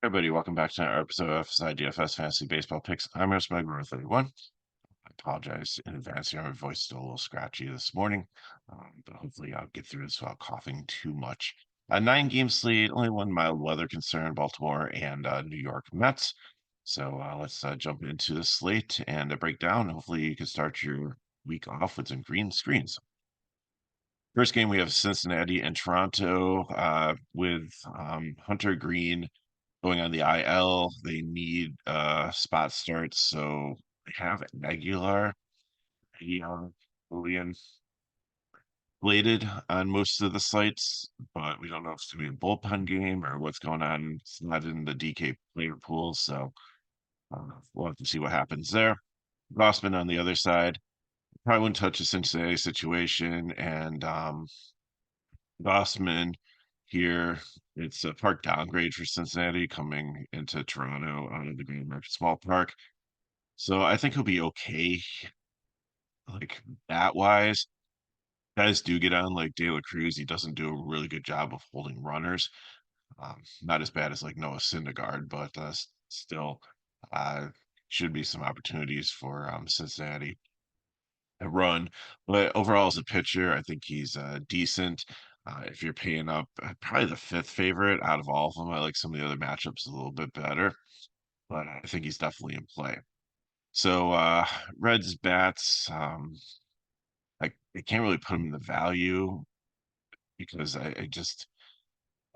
Everybody, welcome back to another episode of FSi DFS Fantasy Baseball Picks. I'm your Smegma 31. I apologize in advance here. My voice is still a little scratchy this morning, but hopefully I'll get through this without coughing too much. A 9-game slate, only one mild weather concern, Baltimore and New York Mets. So let's jump into the slate and break down. Hopefully you can start your week off with some green screens. First game, we have Cincinnati and Toronto with Hunter Green going on the IL. They need spot starts, so they have Aguilar, Julian slated on most of the sites, but we don't know if it's going to be a bullpen game or what's going on. It's not in the DK player pool, so we'll have to see what happens there. Gossman on the other side probably wouldn't touch the Cincinnati situation, and Gossman here. It's a park downgrade for Cincinnati coming into Toronto out of the Green Market Small Park. So I think he'll be okay, like bat wise. Guys do get on like De La Cruz. He doesn't do a really good job of holding runners. Not as bad as like Noah Syndergaard, but still uh, should be some opportunities for Cincinnati to run. But overall, as a pitcher, I think he's decent. If you're paying up, probably the fifth favorite out of all of them. I like some of the other matchups a little bit better, but I think he's definitely in play. So Reds bats, I can't really put him in the value because I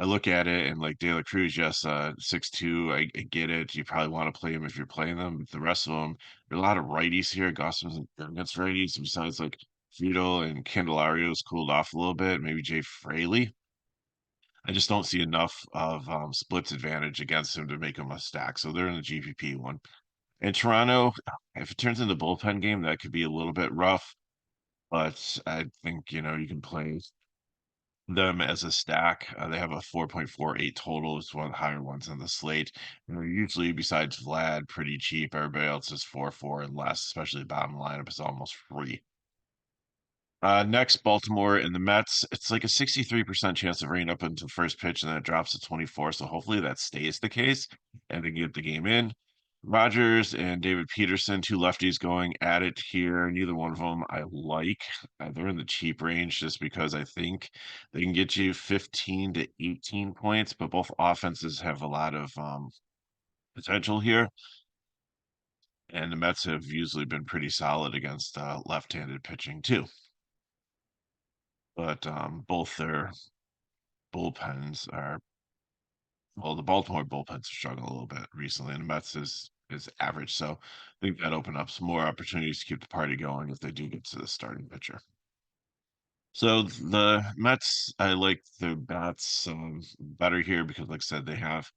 look at it and like De La Cruz, yes, 6'2", I get it. You probably want to play him if you're playing them. But the rest of them, there are a lot of righties here. Gossman's against righties. Besides like Friedel and Candelario's cooled off a little bit. Maybe Jay Fraley. I just don't see enough of splits advantage against him to make him a stack. So they're in the GPP one. And Toronto, if it turns into a bullpen game, that could be a little bit rough. But I think, you can play them as a stack. They have a 4.48 total. It's one of the higher ones on the slate. Usually, besides Vlad, pretty cheap. Everybody else is 4 and less, especially the bottom lineup is almost free. Next, Baltimore and the Mets. It's like a 63% chance of rain up until first pitch, and then it drops to 24. So hopefully that stays the case and they get the game in. Rogers and David Peterson, two lefties going at it here. Neither one of them I like. They're in the cheap range just because I think they can get you 15 to 18 points, but both offenses have a lot of potential here. And the Mets have usually been pretty solid against left-handed pitching too. But both their bullpens are well, the Baltimore bullpens are struggling a little bit recently, and the Mets is average. So I think that open up some more opportunities to keep the party going if they do get to the starting pitcher. So the Mets, I like the bats better here because, like I said, they have,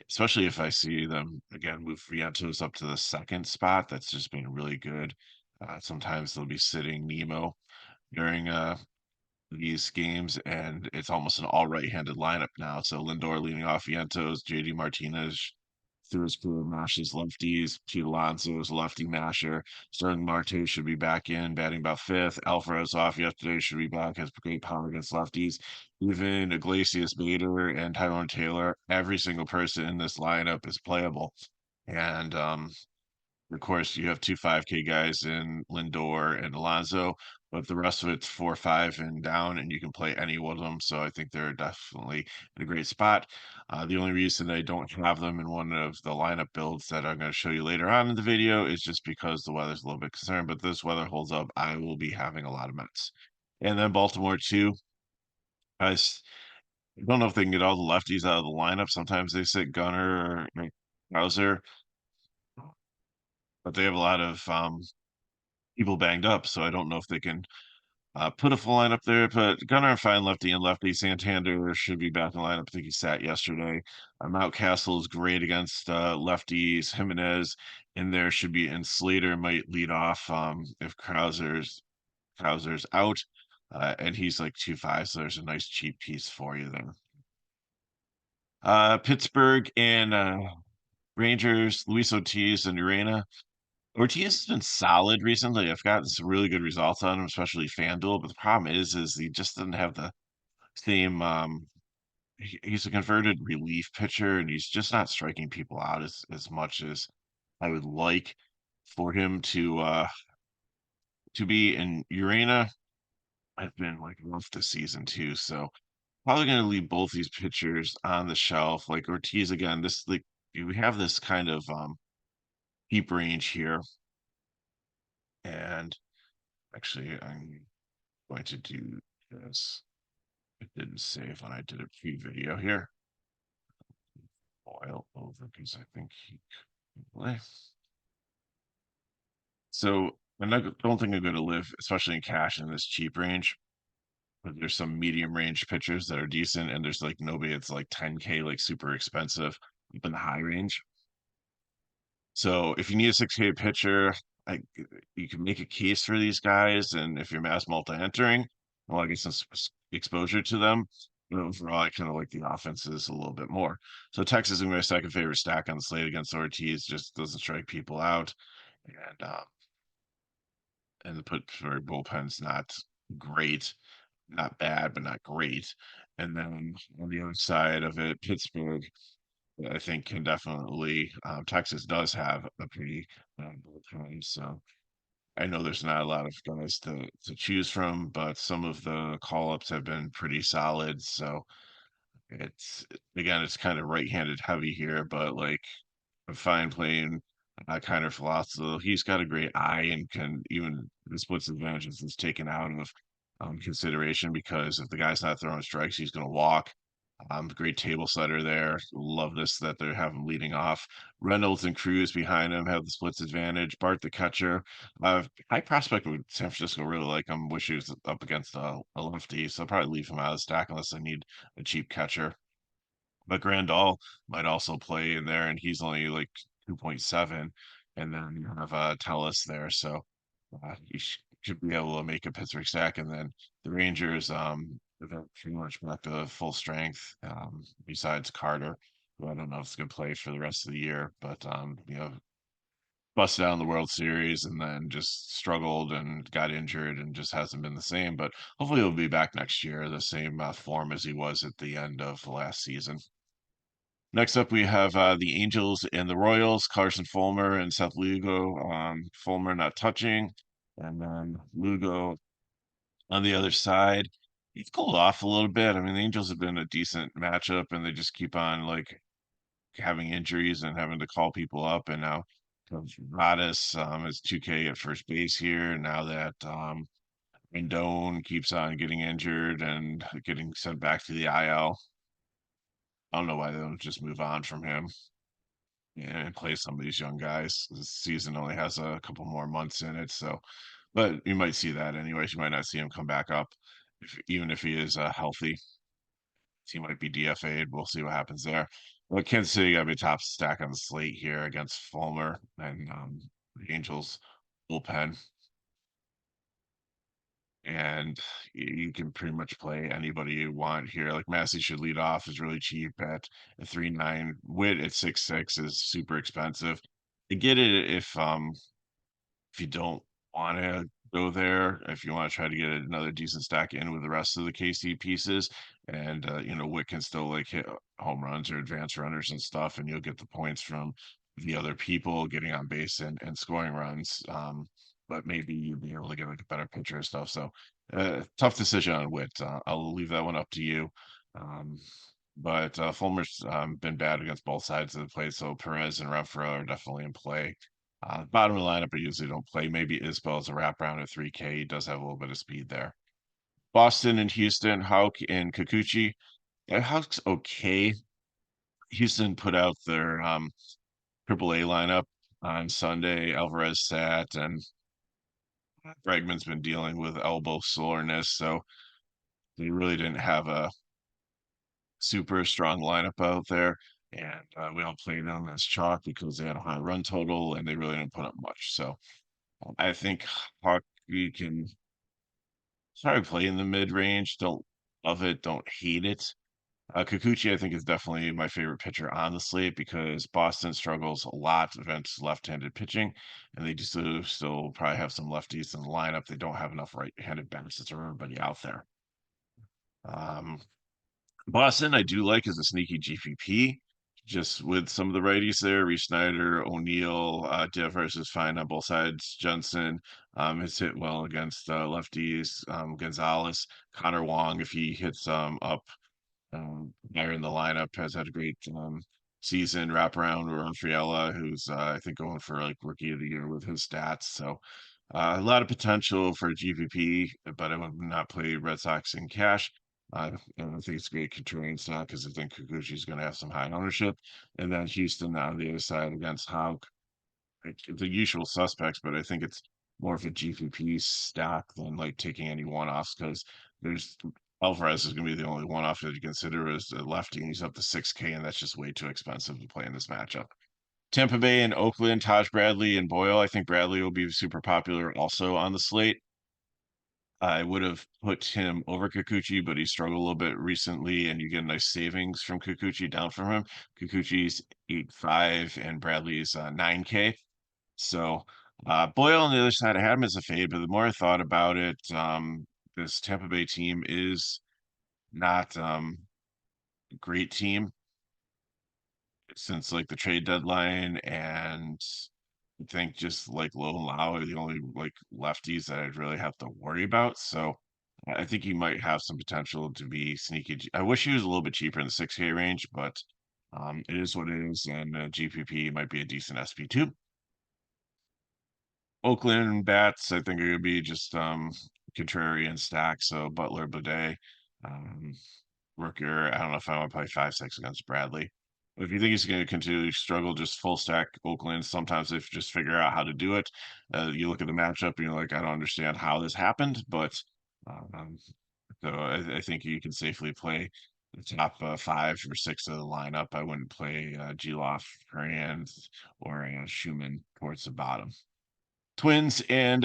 especially if I see them again move Vientos up to the second spot. That's just been really good. Sometimes they'll be sitting Nemo during these games, and it's almost an all right-handed lineup now. So Lindor leading off Vientos, JD Martinez through his career mashes lefties. Pete Alonso's lefty masher. Sterling Marte should be back in, batting about fifth. Alvarez off yesterday, should be back, has great power against lefties. Even Iglesias, Bader, and Tyrone Taylor, every single person in this lineup is playable. And of course, you have two 5K guys in Lindor and Alonso, but the rest of it's 4-5 and down, and you can play any one of them. So I think they're definitely in a great spot. The only reason I don't have them in one of the lineup builds that I'm going to show you later on in the video is just because the weather's a little bit concerned. But this weather holds up, I will be having a lot of Mets. And then Baltimore too. I don't know if they can get all the lefties out of the lineup. Sometimes they sit Gunner or Hauser, but they have a lot of people banged up, so I don't know if they can put a full lineup there. But Gunnar and fine lefty and lefty. Santander should be back in the lineup. I think he sat yesterday. Mountcastle is great against lefties. Jimenez in there should be, and Slater might lead off if Krauser's out. And he's like 2.5, so there's a nice cheap piece for you there. Pittsburgh and Rangers, Luis Ortiz and Urena. Ortiz has been solid recently. I've gotten some really good results on him, especially FanDuel. But the problem is he just doesn't have the same. he's a converted relief pitcher, and he's just not striking people out as much as I would like for him to be. And Urena, I've been like rough this season too, so probably going to leave both these pitchers on the shelf. Like Ortiz again, this like we have this kind of deep range here, and actually I'm going to do this. It didn't save when I did a pre-video here. Oil over because I think he could play. So don't think I'm going to live, especially in cash, in this cheap range. But there's some medium range pitchers that are decent, and there's like nobody that's like 10K, like super expensive up in the high range. So if you need a 6K pitcher, I you can make a case for these guys, and if you're mass multi-entering, well, I get some exposure to them. But overall, I kind of like the offenses a little bit more. So Texas is gonna be my second favorite stack on the slate against Ortiz. Just doesn't strike people out, and the put for bullpen's not great, not bad, but not great. And then on the other side of it, Pittsburgh, I think can definitely. Texas does have a pretty bullpen, so I know there's not a lot of guys to choose from, but some of the call ups have been pretty solid. So it's again, it's kind of right-handed heavy here, but like I'm fine playing kind of philosophy. He's got a great eye and can even the splits advantages is taken out of consideration because if the guy's not throwing strikes, he's going to walk. Great table setter there. Love this that they have him leading off. Reynolds and Cruz behind him have the splits advantage. Bart the catcher. High prospect with San Francisco really like him. Wish he was up against a lefty, so I'll probably leave him out of the stack unless I need a cheap catcher. But Grandal might also play in there, and he's only like 2.7. And then you have Telus there, so you should be able to make a Pittsburgh stack. And then the Rangers, they're pretty much back to full strength. Besides Carter, who I don't know if he's gonna play for the rest of the year, but busted out in the World Series and then just struggled and got injured and just hasn't been the same. But hopefully he'll be back next year, the same form as he was at the end of the last season. Next up, we have the Angels and the Royals, Carson Fulmer and Seth Lugo. Fulmer not touching, and then Lugo on the other side. He's cooled off a little bit. I mean, the Angels have been a decent matchup, and they just keep on like having injuries and having to call people up. And now Radis is 2K at first base here. Now that Rendon keeps on getting injured and getting sent back to the IL. I don't know why they don't just move on from him and play some of these young guys. This season only has a couple more months in it, so but you might see that anyways. You might not see him come back up, even if he is healthy. He might be DFA'd. We'll see what happens there. But Kansas City got to be top stack on the slate here against Fulmer and the Angels bullpen. And you can pretty much play anybody you want here. Like Massey should lead off is really cheap at 3.9. Witt at 6.6 is super expensive. I get it if you don't want to go there, if you want to try to get another decent stack in with the rest of the KC pieces, and Witt can still like hit home runs or advance runners and stuff, and you'll get the points from the other people getting on base and scoring runs. But maybe you'd be able to get like a better pitcher and stuff. So tough decision on Witt. I'll leave that one up to you. Um, but Fulmer's been bad against both sides of the plate, so Perez and Renfroe are definitely in play. Bottom of the lineup, I usually don't play. Maybe Isbell's a wraparound at 3K. He does have a little bit of speed there. Boston and Houston, Hauk and Kikuchi. Hauk's okay. Houston put out their AAA lineup on Sunday. Alvarez sat, and Bregman's been dealing with elbow soreness, so they really didn't have a super strong lineup out there. And we all played them as chalk because they had a high run total and they really didn't put up much. So I think Hockey can probably play in the mid range. Don't love it, don't hate it. Kikuchi, I think, is definitely my favorite pitcher on the slate because Boston struggles a lot against left-handed pitching, and they just still probably have some lefties in the lineup. They don't have enough right-handed bats for everybody out there. Um, Boston, I do like as a sneaky GPP, just with some of the righties there. Reese Snyder, O'Neill, DFS is fine on both sides. Jensen has hit well against lefties. Gonzalez, Connor Wong, if he hits up higher in the lineup, has had a great season. Wraparound or Friella, who's I think going for like rookie of the year with his stats. So a lot of potential for GPP, but I would not play Red Sox in cash. And I think it's a great contrarian stock because I think Kikuchi is going to have some high ownership. And then Houston on the other side against Houck, like, the usual suspects, but I think it's more of a GPP stock than like taking any one offs because there's Alvarez is going to be the only one off that you consider as a lefty, and he's up to 6K, and that's just way too expensive to play in this matchup. Tampa Bay and Oakland, Taj Bradley and Boyle. I think Bradley will be super popular also on the slate. I would have put him over Kikuchi, but he struggled a little bit recently, and you get a nice savings from Kikuchi down from him. Kikuchi's 8.5 and Bradley's 9K. So Boyle on the other side, I had him as a fade, but the more I thought about it, this Tampa Bay team is not a great team since like the trade deadline, and I think just like Low and Lau are the only like lefties that I'd really have to worry about. So I think he might have some potential to be sneaky. I wish he was a little bit cheaper in the 6K range, but it is what it is, and GPP might be a decent SP2. Oakland bats, I think are going to be just contrarian stack. So Butler, Bidet, um, Rooker. I don't know if I want to play 5-6 against Bradley. If you think he's going to continue to struggle, just full stack Oakland. Sometimes if you just figure out how to do it, you look at the matchup and you're like, I don't understand how this happened, but um, so I think you can safely play the top 5 or 6 of the lineup. I wouldn't play Geloff, Rand, or Schumann towards the bottom. Twins and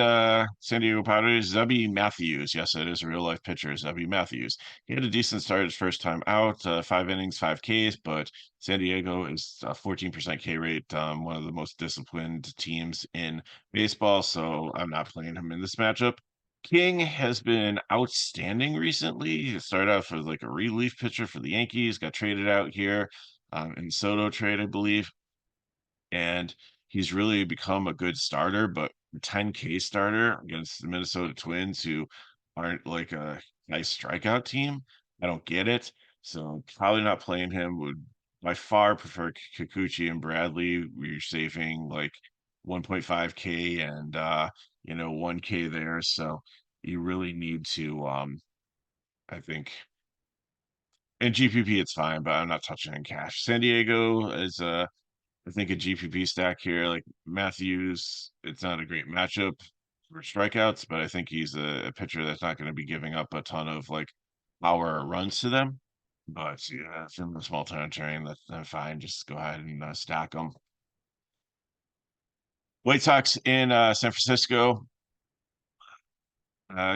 San Diego Padres, Zebby Matthews. Yes, it is a real life pitcher, Zebby Matthews. He had a decent start his first time out, 5 innings, 5Ks, but San Diego is a 14% K rate, one of the most disciplined teams in baseball, so I'm not playing him in this matchup. King has been outstanding recently. He started off as like a relief pitcher for the Yankees, got traded out here in Soto trade, I believe, and he's really become a good starter, but 10K starter against the Minnesota Twins, who aren't like a nice strikeout team. I don't get it. So probably not playing him. Would by far prefer Kikuchi and Bradley. We're saving like 1.5K and 1K there. So you really need to I think in GPP it's fine, but I'm not touching in cash. San Diego is I think a GPP stack here, like Matthews, it's not a great matchup for strikeouts, but I think he's a pitcher that's not going to be giving up a ton of like power runs to them. But yeah, if in the small town terrain, that's fine. Just go ahead and stack them. White Sox in San Francisco,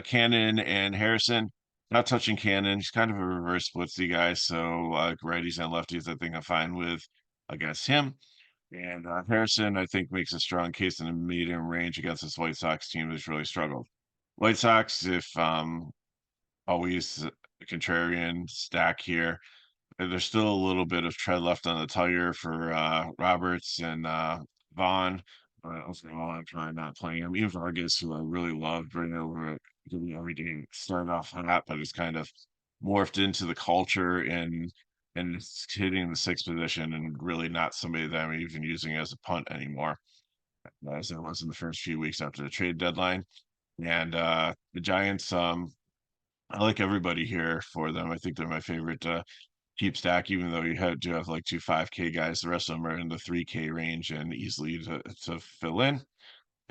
Cannon and Harrison. Not touching Cannon. He's kind of a reverse splitsy guy, so righties and lefties, I think I'm fine with against him. And Harrison, I think, makes a strong case in the medium range against this White Sox team that's really struggled. White Sox, if always a contrarian stack here, there's still a little bit of tread left on the tire for Roberts and Vaughn. Overall, I'm trying not playing him. Even Vargas, who I really loved, bringing over every game, started off hot, but it's kind of morphed into the culture and it's hitting the 6th position and really not somebody that I'm even using as a punt anymore, as it was in the first few weeks after the trade deadline. And the Giants, I like everybody here for them. I think they're my favorite cheap stack, even though do have like 2 5K guys. The rest of them are in the 3K range and easily to fill in.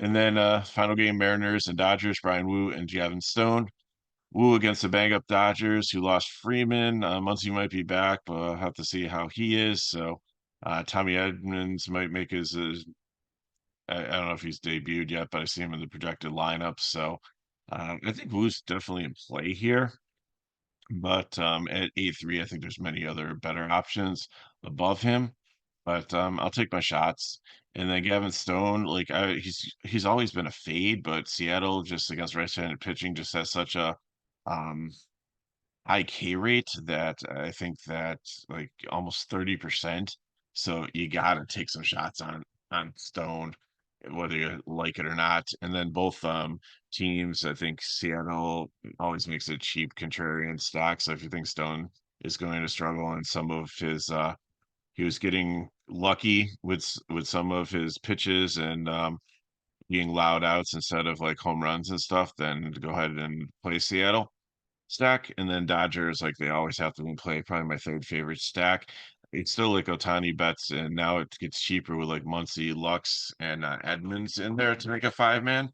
And then final game, Mariners and Dodgers, Brian Wu and Gavin Stone. Wu against the bang up Dodgers, who lost Freeman. Muncy might be back, but I'll have to see how he is. So Tommy Edmonds might make I don't know if he's debuted yet, but I see him in the projected lineup. So I think Wu's definitely in play here. But at 8-3, I think there's many other better options above him. But I'll take my shots. And then Gavin Stone, like he's always been a fade, but Seattle just against right-handed pitching just has such a um high K rate that I think that like almost 30%. So you gotta take some shots on Stone, whether you like it or not. And then both teams, I think Seattle always makes a cheap contrarian stock. So if you think Stone is going to struggle in some of his he was getting lucky with with some of his pitches and being loud outs instead of like home runs and stuff, then to go ahead and play Seattle stack. And then Dodgers, like they always have to play, probably my third favorite stack. It's still like Otani bets, and now it gets cheaper with like Muncy, Lux, and Edmonds in there to make a 5 man.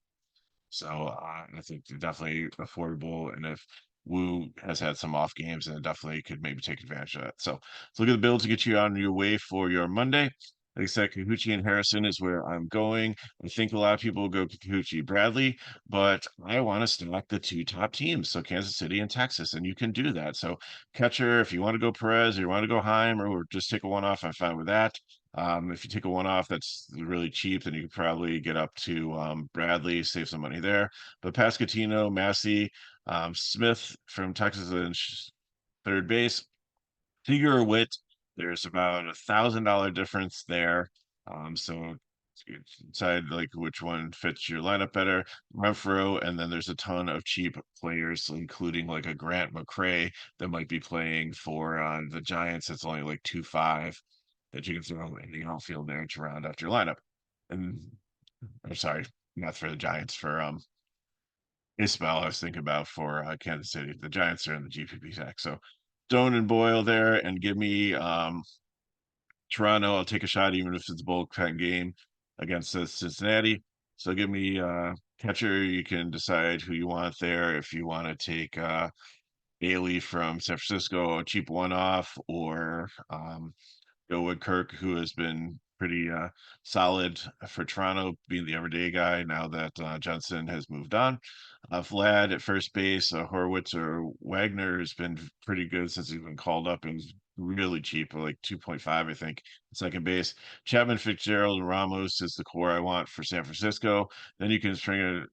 So I think they're definitely affordable. And if Wu has had some off games, then it definitely could maybe take advantage of that. So look at the build to get you on your way for your Monday. Like I said, Kikuchi and Harrison is where I'm going. I think a lot of people will go Kikuchi Bradley, but I want to stack the two top teams, so Kansas City and Texas, and you can do that. So catcher, if you want to go Perez or you want to go Heim or just take a one off, I'm fine with that. If you take a one off that's really cheap, then you could probably get up to Bradley, save some money there. But Pascatino, Massey, Smith from Texas and third base, figure or wit, there's about $1,000 difference there. So you decide like which one fits your lineup better. Renfro, and then there's a ton of cheap players, including like a Grant McCray that might be playing for the Giants. It's only like 2.5 that you can throw in the outfield there to round out your lineup. And I'm sorry, not for the Giants, for Isbell, I was thinking about for Kansas City. The Giants are in the GPP stack. So Stone and Boyle there, and give me Toronto. I'll take a shot, even if it's a bullpen game against Cincinnati. So give me catcher. You can decide who you want there. If you want to take Bailey from San Francisco, a cheap one off, or go with Kirk, who has been pretty solid for Toronto, being the everyday guy now that Johnson has moved on. Vlad at first base, Horwitz or Wagner has been pretty good since he's been called up and really cheap, like 2.5, I think, second base. Chapman, Fitzgerald, and Ramos is the core I want for San Francisco. Then you can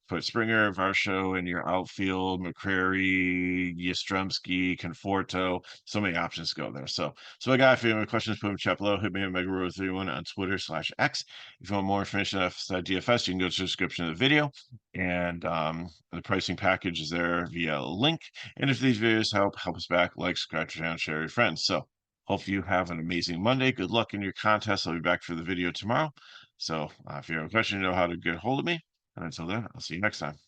put Springer, Varsho in your outfield, McCrary, Yastrzemski, Conforto. So many options to go there. So I got, if you have any questions, put them in chat below. Hit me at MegaRow31 on Twitter/X. If you want more information on FSi DFS, you can go to the description of the video. And the pricing package is there via a link. And if these videos help us back, like, subscribe to the channel, share with your friends. So hope you have an amazing Monday. Good luck in your contest. I'll be back for the video tomorrow. So if you have a question, you know how to get a hold of me. And until then, I'll see you next time.